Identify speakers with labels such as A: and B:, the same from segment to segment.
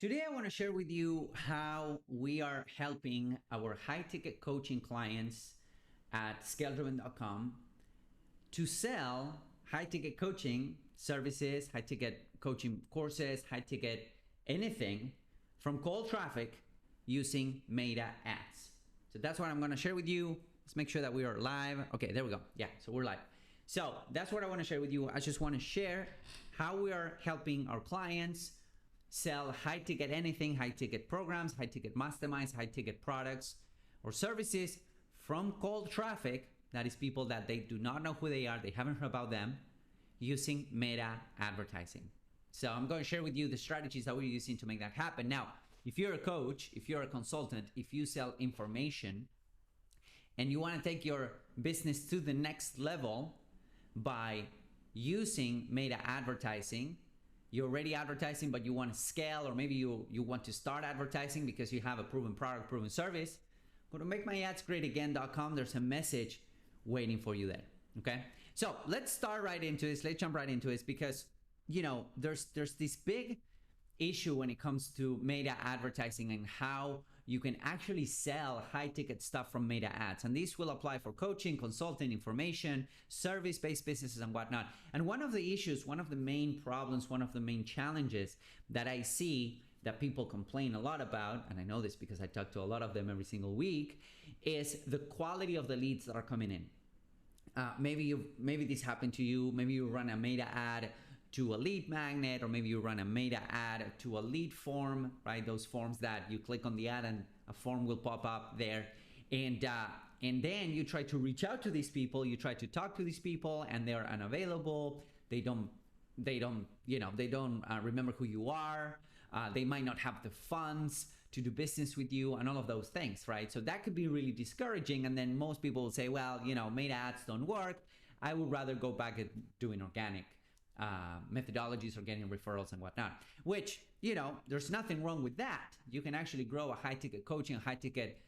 A: Today, I want to share with you how we are helping our high ticket coaching clients at scale-driven.com to sell high ticket coaching services, high ticket coaching courses, high ticket anything from cold traffic using Meta ads. So that's what I'm going to share with you. Let's make sure that we are live. Okay, there we go. Yeah, so we're live. So that's what I want to share with you. I just want to share how we are helping our clients sell high ticket anything, high ticket programs, high ticket masterminds, high ticket products or services from cold traffic. That is people that they do not know who they are, they haven't heard about them, using Meta advertising. So I'm going to share with you the strategies that we're using to make that happen. Now, if you're a coach, if you're a consultant, if you sell information and you want to take your business to the next level by using Meta advertising, you're already advertising, but you want to scale, or maybe you want to start advertising because you have a proven product, proven service, go to makemyadsgreatagain.com. There's a message waiting for you there. Okay. So let's start right into this. Let's jump right into this because, you know, there's this big issue when it comes to Meta advertising and how you can actually sell high ticket stuff from Meta ads. And this will apply for coaching, consulting, information, service-based businesses and whatnot. And one of the issues, one of the main problems, one of the main challenges that I see that people complain a lot about, and I know this because I talk to a lot of them every single week, is the quality of the leads that are coming in. Maybe this happened to you. Maybe you run a Meta ad to a lead magnet, or maybe you run a Meta ad to a lead form, right? Those forms that you click on the ad and a form will pop up there. And then you try to reach out to these people, you try to talk to these people, and they're unavailable. They don't remember who you are. They might not have the funds to do business with you and all of those things, right? So that could be really discouraging. And then most people will say, well, you know, Meta ads don't work. I would rather go back at doing organic methodologies or getting referrals and whatnot, which, you know, there's nothing wrong with that. You can actually grow a high ticket coaching, a high ticket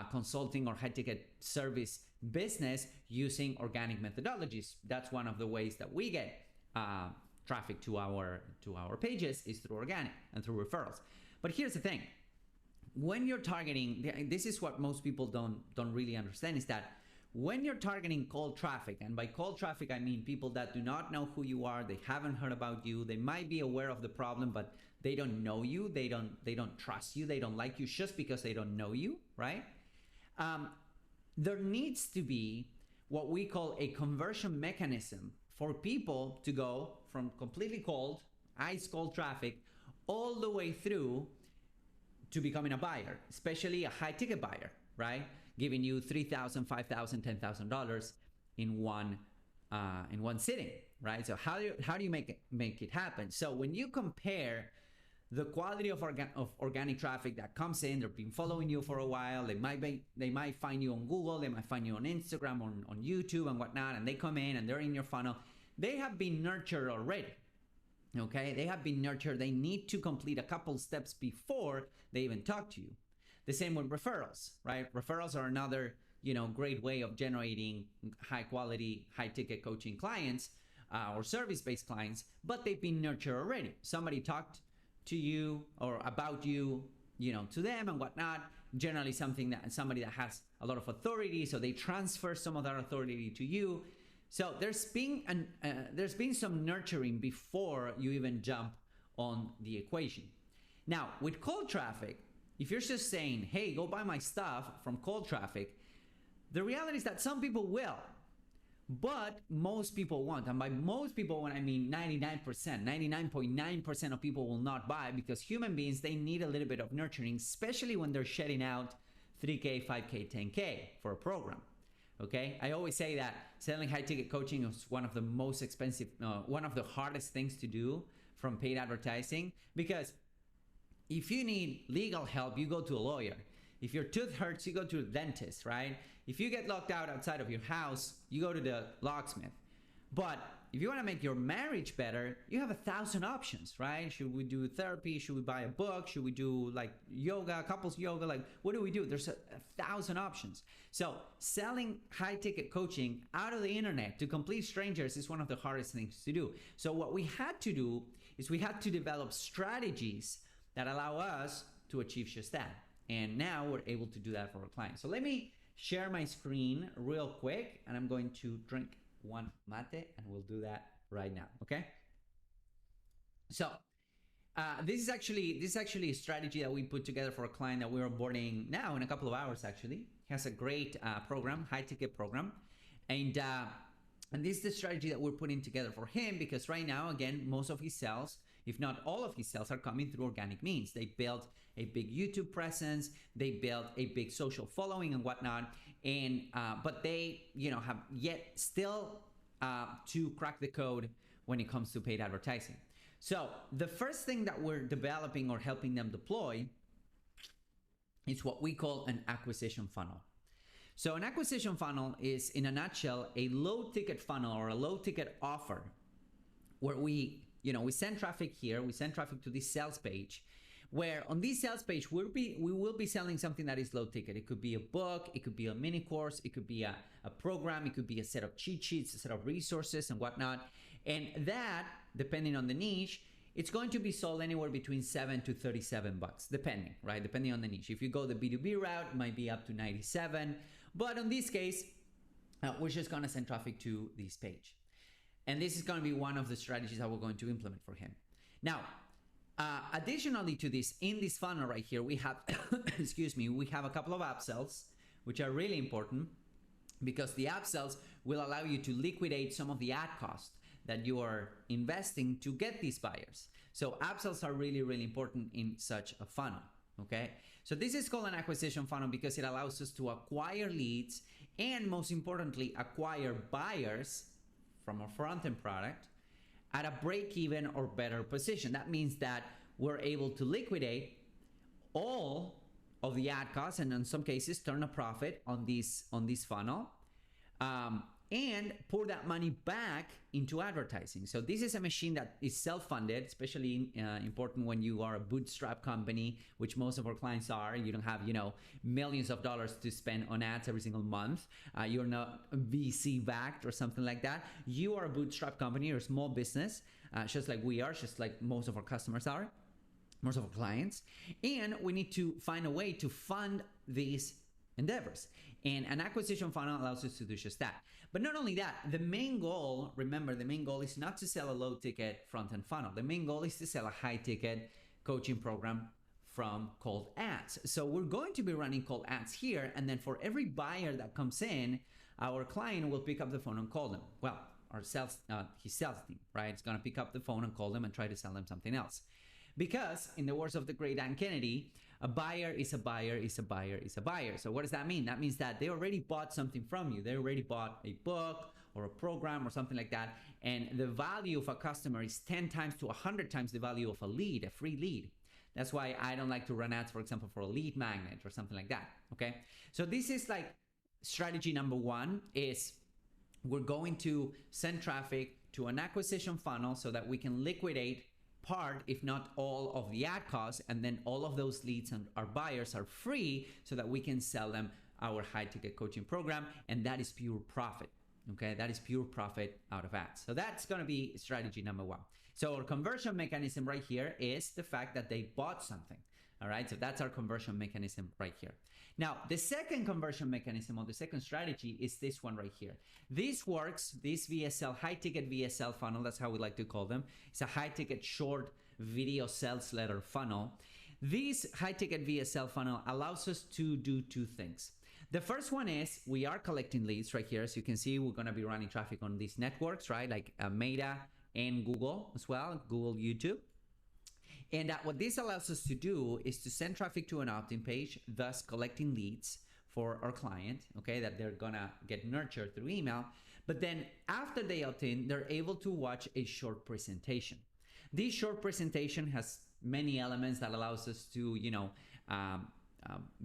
A: consulting or high ticket service business using organic methodologies. That's one of the ways that we get traffic to our pages, is through organic and through referrals. But here's the thing. When you're targeting, this is what most people don't really understand, is that when you're targeting cold traffic, and by cold traffic I mean people that do not know who you are, they haven't heard about you, they might be aware of the problem, but they don't know you, they don't trust you, they don't like you just because they don't know you, right? There needs to be what we call a conversion mechanism for people to go from completely cold, ice cold traffic, all the way through to becoming a buyer, especially a high ticket buyer, right? Giving you $3,000, $5,000, $10,000 in one sitting, right? So how do you make it happen? So when you compare the quality of organic traffic that comes in, they've been following you for a while, they might find you on Google, they might find you on Instagram, on YouTube and whatnot, and they come in and they're in your funnel. They have been nurtured already. Okay, they have been nurtured. They need to complete a couple steps before they even talk to you. The same with referrals, right? Referrals are another, great way of generating high quality, high ticket coaching clients or service-based clients, but they've been nurtured already. Somebody talked to you or about you, to them and whatnot. Generally somebody that has a lot of authority, so they transfer some of that authority to you. So there's been some nurturing before you even jump on the equation. Now, with cold traffic, if you're just saying, hey, go buy my stuff from cold traffic, the reality is that some people will, but most people won't. And by most people, when I mean 99.9% of people will not buy, because human beings, they need a little bit of nurturing, especially when they're shedding out 3K, 5K, 10K for a program. Okay, I always say that selling high ticket coaching is one of the most expensive, one of the hardest things to do from paid advertising, because if you need legal help, you go to a lawyer. If your tooth hurts, you go to a dentist, right? If you get locked out outside of your house, you go to the locksmith. But if you want to make your marriage better, you have 1,000 options, right? Should we do therapy? Should we buy a book? Should we do like yoga, couples yoga? Like, what do we do? There's 1,000 options. So selling high ticket coaching out of the internet to complete strangers is one of the hardest things to do. So what we had to do is we had to develop strategies that allow us to achieve just that. And now we're able to do that for our clients. So let me share my screen real quick, and I'm going to drink one mate, and we'll do that right now, okay? So this is actually a strategy that we put together for a client that we're onboarding now in a couple of hours. Actually, he has a great program, high ticket program, and this is the strategy that we're putting together for him, because right now, again, most of his sales, if not all of his sales, are coming through organic means. They built a big YouTube presence, they built a big social following and whatnot, and but they, have yet still to crack the code when it comes to paid advertising. So the first thing that we're developing or helping them deploy is what we call an acquisition funnel. So an acquisition funnel is, in a nutshell, a low ticket funnel or a low ticket offer where we send traffic here, we send traffic to this sales page, where on this sales page, we will be selling something that is low ticket. It could be a book, it could be a mini course, it could be a program, it could be a set of cheat sheets, a set of resources and whatnot. And that, depending on the niche, it's going to be sold anywhere between $7 to $37, depending, right? Depending on the niche. If you go the B2B route, it might be up to 97. But in this case, we're just going to send traffic to this page. And this is going to be one of the strategies that we're going to implement for him. Now, additionally to this, in this funnel right here, we have, we have a couple of upsells, which are really important, because the upsells will allow you to liquidate some of the ad costs that you are investing to get these buyers. So upsells are really, really important in such a funnel, okay? So this is called an acquisition funnel because it allows us to acquire leads and, most importantly, acquire buyers from a front-end product at a break-even or better position. That means that we're able to liquidate all of the ad costs and in some cases turn a profit on this funnel, and pour that money back into advertising. So this is a machine that is self-funded, especially important when you are a bootstrap company, which most of our clients are. You don't have, millions of dollars to spend on ads every single month. You're not VC backed or something like that. You are a bootstrap company, you're a small business, just like we are, just like most of our customers are, most of our clients. And we need to find a way to fund these endeavors. And an acquisition funnel allows us to do just that. But not only that, the main goal, remember, the main goal is not to sell a low ticket front-end funnel. The main goal is to sell a high ticket coaching program from cold ads. So we're going to be running cold ads here. And then for every buyer that comes in, our client will pick up the phone and call them. Well, our his sales team, right? It's going to pick up the phone and call them and try to sell them something else. Because in the words of the great Dan Kennedy, a buyer is a buyer is a buyer is a buyer. So what does that mean? That means that they already bought something from you. They already bought a book or a program or something like that. And the value of a customer is 10 times to 100 times the value of a lead, a free lead. That's why I don't like to run ads, for example, for a lead magnet or something like that, okay? So this is like strategy number one is we're going to send traffic to an acquisition funnel so that we can liquidate part, if not all, of the ad costs, and then all of those leads and our buyers are free so that we can sell them our high ticket coaching program, and that is pure profit. Okay, that is pure profit out of ads. So that's going to be strategy number one. So our conversion mechanism right here is the fact that they bought something. All right, so that's our conversion mechanism right here. Now, the second conversion mechanism or the second strategy is this one right here. This works, this VSL, high ticket VSL funnel, that's how we like to call them. It's a high ticket short video sales letter funnel. This high ticket VSL funnel allows us to do two things. The first one is we are collecting leads right here. As you can see, we're going to be running traffic on these networks, right? Like Meta and Google as well, Google, YouTube. And what this allows us to do is to send traffic to an opt-in page, thus collecting leads for our client, okay, that they're gonna get nurtured through email. But then after they opt in, they're able to watch a short presentation. This short presentation has many elements that allows us to,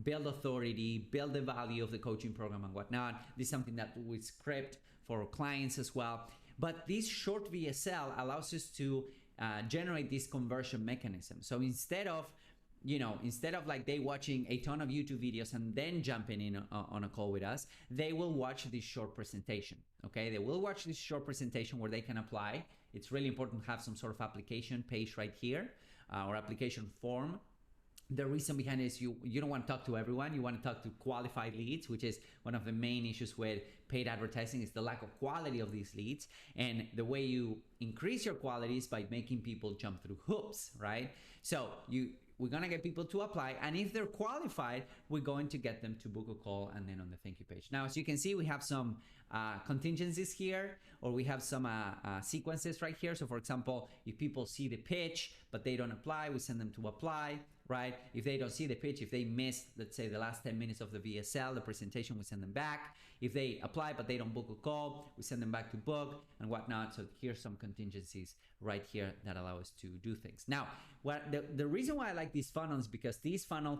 A: build authority, build the value of the coaching program and whatnot. This is something that we script for our clients as well. But this short VSL allows us to generate this conversion mechanism. So instead of like they watching a ton of YouTube videos and then jumping in on a call with us, they will watch this short presentation. Okay, they will watch this short presentation where they can apply. It's really important to have some sort of application page right here or application form The reason behind it is you don't want to talk to everyone. You want to talk to qualified leads, which is one of the main issues with paid advertising, is the lack of quality of these leads. And the way you increase your quality is by making people jump through hoops, right? So we're going to get people to apply, and if they're qualified, we're going to get them to book a call and then on the thank you page. Now, as you can see, we have some contingencies here, or we have some sequences right here. So for example, if people see the pitch but they don't apply, we send them to apply, right? If they don't see the pitch, if they miss, let's say, the last 10 minutes of the VSL, the presentation, we send them back. If they apply but they don't book a call, we send them back to book and whatnot. So here's some contingencies right here that allow us to do things. Now, the reason why I like these funnels, because these funnel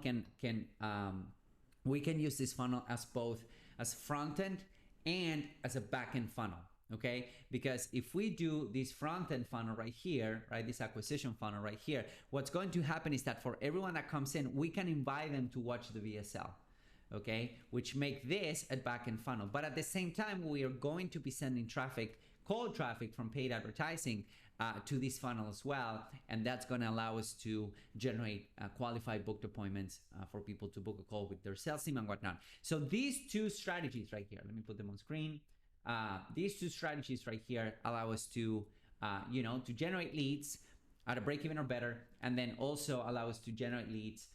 A: we can use this funnel as both as front end and as a back end funnel. Okay, because if we do this front end funnel right here, right, this acquisition funnel right here, what's going to happen is that for everyone that comes in, we can invite them to watch the VSL, okay, which make this a back end funnel. But at the same time, we are going to be sending traffic, cold traffic from paid advertising to this funnel as well, and that's going to allow us to generate qualified booked appointments for people to book a call with their sales team and whatnot. So these two strategies right here, let me put them on screen. These two strategies right here allow us to, to generate leads at a break even or better, and then also allow us to generate leads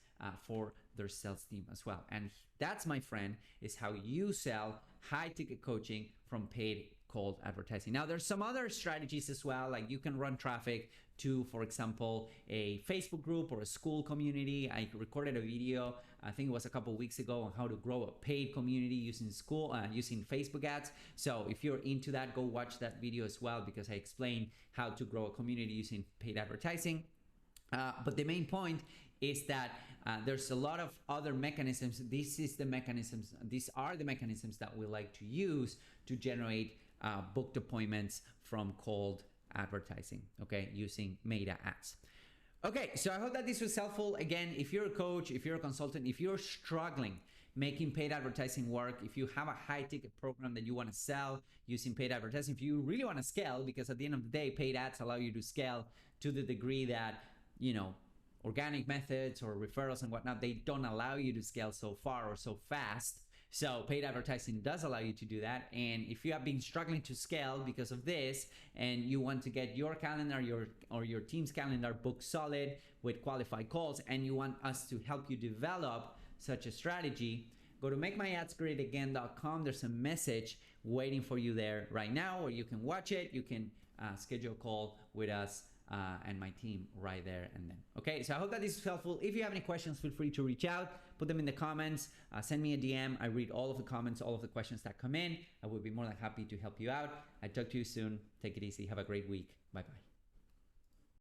A: for their sales team as well. And that's, my friend, is how you sell high ticket coaching from paid cold advertising. Now, there's some other strategies as well, like you can run traffic to, for example, a Facebook group or a school community. I recorded a video, I think it was a couple of weeks ago, on how to grow a paid community using using Facebook ads. So if you're into that, go watch that video as well, because I explain how to grow a community using paid advertising. But the main point is that there's a lot of other mechanisms. These are the mechanisms that we like to use to generate booked appointments from cold advertising, okay, using meta ads. Okay, so I hope that this was helpful. Again, if you're a coach, if you're a consultant, if you're struggling making paid advertising work, if you have a high ticket program that you want to sell using paid advertising, if you really want to scale, because at the end of the day, paid ads allow you to scale to the degree that, organic methods or referrals and whatnot, they don't allow you to scale so far or so fast. So paid advertising does allow you to do that. And if you have been struggling to scale because of this, and you want to get your calendar, your team's calendar booked solid with qualified calls, and you want us to help you develop such a strategy, go to makemyadsgreatagain.com. There's a message waiting for you there right now, or you can watch it. You can schedule a call with us and my team right there and then. Okay, so I hope that this is helpful. If you have any questions, feel free to reach out, put them in the comments, send me a DM. I read all of the comments, all of the questions that come in. I will be more than happy to help you out. I talk to you soon. Take it easy. Have a great week. Bye-bye.